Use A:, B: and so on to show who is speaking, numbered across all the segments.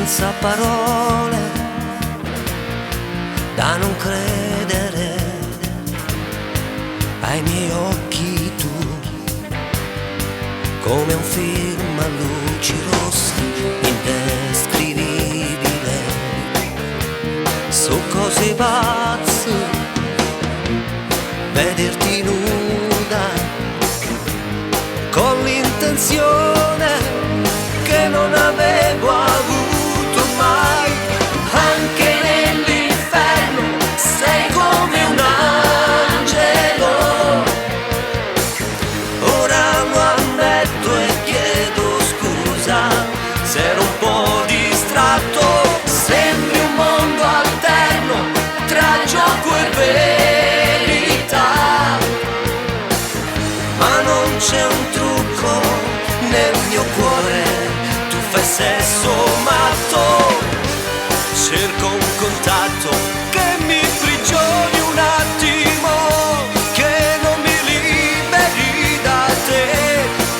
A: senza parole, da non credere ai miei occhi tu, come un film a luci rosse, indescrivibile, su cose pazze, vederti nuda, con l'intenzione che non avevo avuto mai. Anche nell'inferno sei come un angelo, ora lo ammetto e chiedo scusa se ero un po' distratto. Sembri un mondo alterno tra gioco e verità, ma non c'è un trucco nel mio cuore, tu fai sesso matto, cerco un contatto che mi prigioni un attimo, che non mi liberi da te,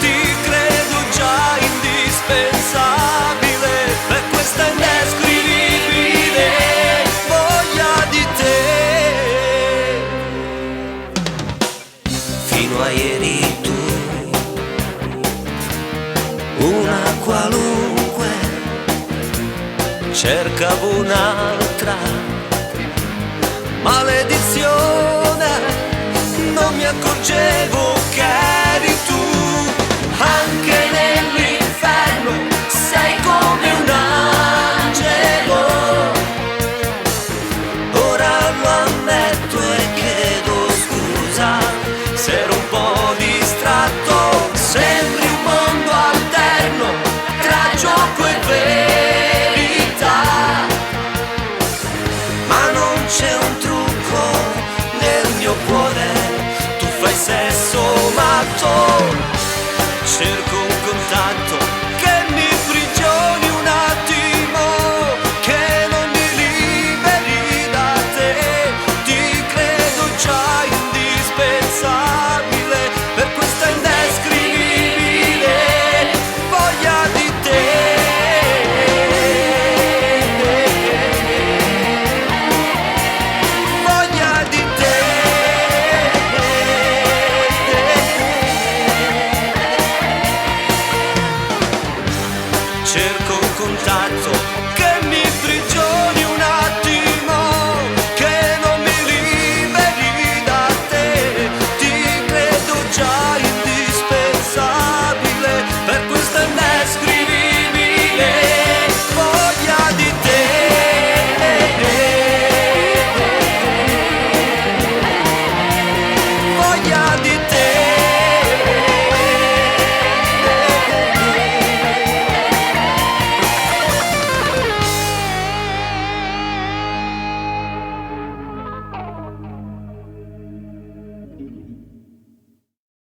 A: ti credo già indispensabile per questa indescrivibile voglia di te. Fino a ieri tu, una qualunque, cercavo un'altra maledizione, non mi accorgevo che eri tu. Anche